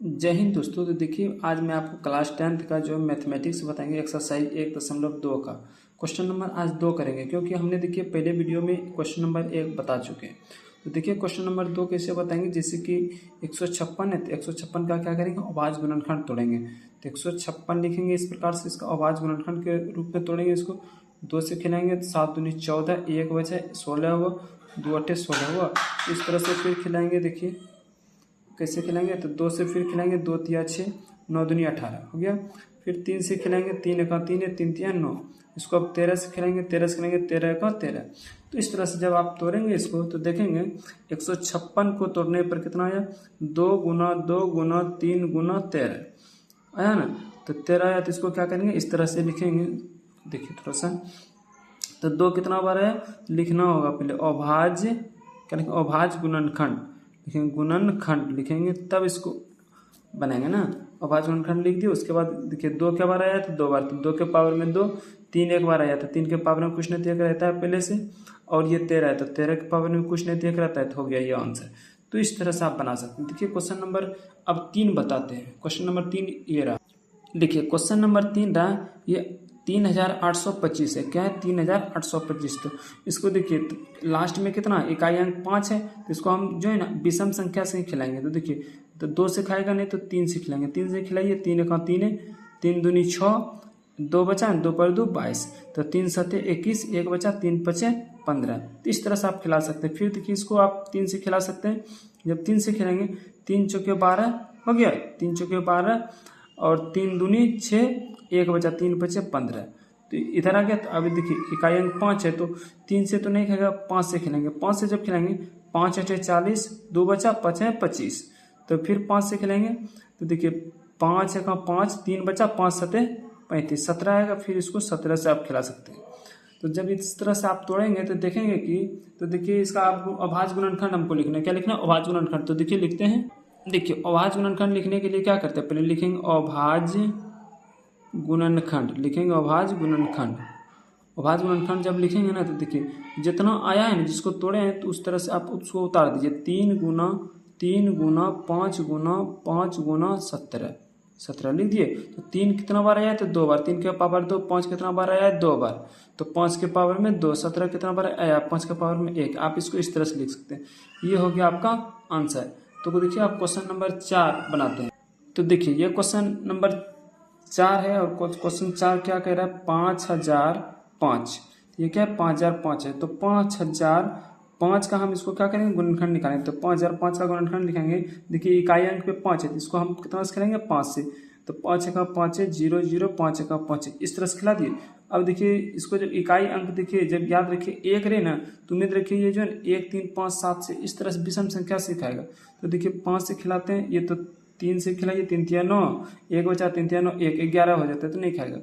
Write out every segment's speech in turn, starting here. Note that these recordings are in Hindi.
जय हिंद दोस्तों। तो देखिए आज मैं आपको क्लास 10th का जो मैथमेटिक्स बताएंगे एक्सरसाइज 1.2 का क्वेश्चन नंबर आज 2 करेंगे, क्योंकि हमने देखिए पहले वीडियो में क्वेश्चन नंबर 1 बता चुके हैं। तो देखिए क्वेश्चन नंबर 2 कैसे बताएंगे, जैसे कि 156 है तो 156 का क्या करेंगे, अभाज्य गुणनखंड तोड़ेंगे। तो 156 लिखेंगे इस प्रकार से, इसका अभाज्य गुणनखंड के रूप में तोड़ेंगे। इसको 2 से खिलाएंगे तो 7 दूनी 14, 1 बचा 16 हुआ, 2 अट्ठे 16 हुआ। इस तरह से फिर खिलाएंगे। देखिए कैसे खिलाएंगे, तो 2 से फिर खिलाएंगे, 2 तिया 6, 9 दूनी 18 हो गया। फिर 3 से खिलाएंगे, 3 एका 3 है, 3 तिया 9। इसको अब 13 से खिलाएंगे, 13 से खिलाएंगे, 13 एका 13। तो इस तरह से जब आप तोड़ेंगे इसको तो देखेंगे 156 को तोड़ने पर कितना आया, 2 गुना 2 गुना 3 गुना 13 आया ना। तो 13 आया तो इसको क्या करेंगे, इस तरह से लिखेंगे। देखिए थोड़ा सा, तो 2 कितना बार है लिखना होगा, पहले अभाज्य क्या लिखेंगे, अभाज्य गुणनखंड लिखेंगे, गुणनखंड लिखेंगे तब इसको बनाएंगे ना। अभाज्य गुणनखंड लिख दिए। उसके बाद देखिए 2 के बार आया तो 2 बार, तो 2 के पावर में 2, 3 एक बार आया तो 3 के पावर में कुछ नहीं एक रहता है पहले से, और ये 13 है तो 13 के पावर में कुछ नहीं एक रहता है, तो हो गया ये आंसर। तो इस तरह से आप बना सकते हैं। देखिए क्वेश्चन नंबर अब 3 बताते हैं। क्वेश्चन नंबर 3 ये रहा। देखिए क्वेश्चन नंबर 3 रहा, ये 3825 है। क्या है, 3825। तो इसको देखिए तो लास्ट में कितना इकाई अंक 5 है, तो इसको हम जो है ना विषम संख्या से ही खिलाएंगे। तो देखिए तो 2 से खाएगा नहीं तो 3 से खिलाएंगे, 3 से खिलाइए, 3 एका 3 है, 3 दूनी 6, 2 बचा, 2 पर 2 22, तो 3 सते 21, 1 बचा, 3 पचे 15। तो इस तरह से आप खिला सकते हैं। फिर देखिए इसको आप 3 से खिला सकते हैं। जब 3 से खिलाएंगे, 3 चौके 12 हो गया, 3 चौके 12 और 3 दूनी 6, 1 बचा, 3 पचे 15। तो इधर आ गया। तो अभी देखिए इकाई अंक 5 है, तो 3 से तो नहीं खाएगा, 5 से खिलाएंगे। 5 से जब खिलाएंगे, 5 अठे 40, 2 बचा, 5 है 25। तो फिर 5 से खिलाएंगे, तो देखिए 5 का 5, 3 बचा, 5 सते 35, 17 आएगा। फिर इसको 17 से आप खिला सकते हैं। तो जब इस तरह से आप तोड़ेंगे तो देखेंगे कि, तो देखिए इसका आपको अभाज्य गुणनखंड हमको लिखना है। क्या लिखना है, अभाज्य गुणनखंड। तो देखिए लिखते हैं। देखिए अभाज्य गुणनखंड लिखने के लिए क्या करते हैं, पहले लिखेंगे अभाज्य गुणनखंड, लिखेंगे अभाज्य गुणनखंड। अभाज्य गुणनखंड जब लिखेंगे ना तो देखिए जितना आया है ना, जिसको तोड़े हैं, तो उस तरह से आप उसको उतार दीजिए। 3 गुना 5 गुना 5 गुना 17 लिख दिए। तो 3 कितना बार आया है, तो 2 बार, 3 के पावर 2, 5 कितना बार आया है, 2 बार, तो 5 के पावर में 2, 17 कितना बार आया, 5 के पावर में 1। आप इसको इस तरह से लिख सकते हैं। ये हो गया आपका आंसर। तो देखिए आप क्वेश्चन नंबर 4 बनाते हैं। तो देखिए ये क्वेश्चन नंबर 4 है, और क्वेश्चन 4 क्या कह रहा है, 5005। ये क्या है, 5005 है। तो 5005 का हम इसको क्या करेंगे, गुणनखंड निकालेंगे। तो 5005 का गुणनखंड लिखेंगे। देखिए इकाई अंक पे 5 है, तो इसको हम कितना से खिलाएंगे, 5 से। तो 5 का 5 है 0 0, 5 का 5 है, इस तरह से खिला दिए। अब देखिए इसको जब इकाई अंक देखिए, जब याद रखिए 1 रहे ना, तो उम्मीद रखिए ये जो है 1 3 5 7 से इस तरह से विषम संख्या से खाएगा। तो देखिए 5 से खिलाते हैं, ये तो 3 से खिलाइए, 3 तिया 9, 1 बचा, 3 तिया 9, 1 11 हो जाता है, तो नहीं खाएगा।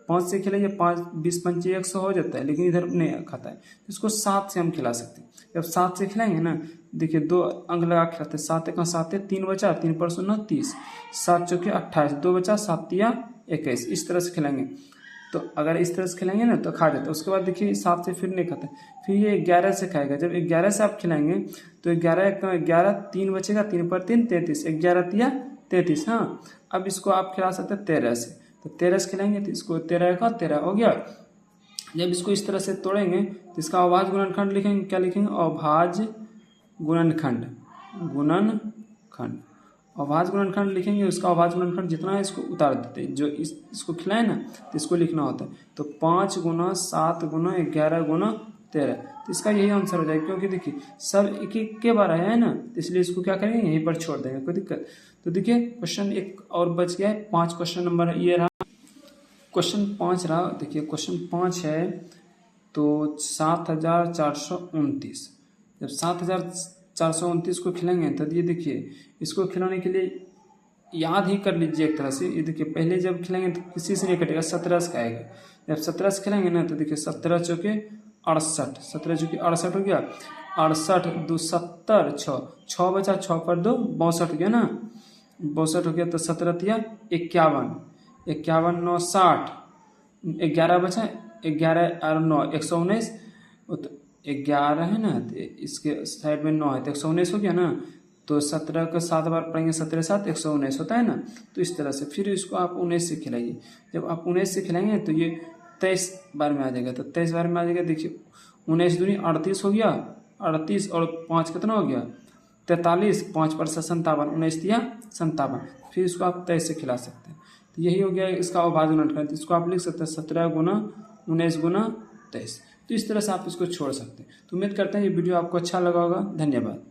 5 से खिलाइए, 5 20 पंचे 100 हो जाता है, लेकिन इधर नहीं खाता है। इसको 7 से हम खिला सकते हैं। जब 7 से खिलाएंगे ना, देखिए 2 अंक लगा के खिलाते हैं। 7 का 7 है, 3 बचा, 3 पर 0 30, 7 चौके 28, 2 बचा, 7 तिया 21। इस तरह से खिलाएंगे। तो अगर इस तरह से खिलाएंगे ना तो खा जाता है। उसके बाद देखिए 7 से फिर नहीं खाता, फिर ये 11 से खाएगा। जब 11 से आप खिलाएंगे तो 11 3 बचेगा, 3 पर 3 33, 11 तिया 33। हाँ, अब इसको आप खिला सकते हैं 13 से। तो 13 से खिलाएंगे तो इसको 13 का 13 हो गया। जब इसको इस तरह से तोड़ेंगे तो इसका अभाज्य गुणनखंड लिखेंगे। क्या लिखेंगे, अभाज्य गुणनखंड, गुणनखंड, अभाज्य गुणनखंड लिखेंगे। उसका अभाज्य गुणनखंड जितना है इसको उतार देते हैं। जो इसको खिलाए ना तो इसको लिखना होता है। तो 5 गुना 7 गुना 11 गुना 13, तो इसका यही आंसर हो जाएगा। क्योंकि देखिए सब एक एक के बार आया है ना, तो इसलिए इसको क्या करेंगे, यहीं पर छोड़ देंगे, कोई दिक्कत। तो देखिए क्वेश्चन एक और बच गया है। 5 क्वेश्चन नंबर ये रहा, क्वेश्चन 5 रहा। देखिए क्वेश्चन 5 है, तो 7429। जब 7429 को खिलाएंगे तो ये देखिए इसको खिलाने के लिए याद ही कर लीजिए एक तरह से। ये देखिए पहले जब खिलाएंगे तो किसी से नहीं कटेगा, 17 से खाएगा। जब 17 से खिलाएंगे ना तो देखिए 17 चौके 68, 17 चौके 68 हो गया, 68 2 70, 6 बचा, 6 पर 2 62 हो गया ना, 62 हो गया। तो 17 तिया 51, 51 9 60, 11 बचा, 11 और 9 119। तो 11 है ना, तो इसके साइड में 9 है, तो 119 हो गया ना। तो 17 का 7 बार पढ़ेंगे, 17 7 119 होता है ना। तो इस तरह से फिर इसको आप 19 से खिलाइए। जब आप 19 से खिलाएंगे तो ये 23 बार में आ जाएगा। तो 23 बार में आ जाएगा। देखिए 19 दूनी 38 हो गया, 38 और 5 कितना हो गया 43, 5 पर 57, 19 दिया 57। फिर इसको आप 23 से खिला सकते हैं। तो यही हो गया इसका अभाज्य गुणनखंड। तो इसको आप लिख सकते हैं 17 गुना 19 गुना 23। तो इस तरह से आप इसको छोड़ सकते हैं। तो उम्मीद करते हैं ये वीडियो आपको अच्छा लगा होगा। धन्यवाद।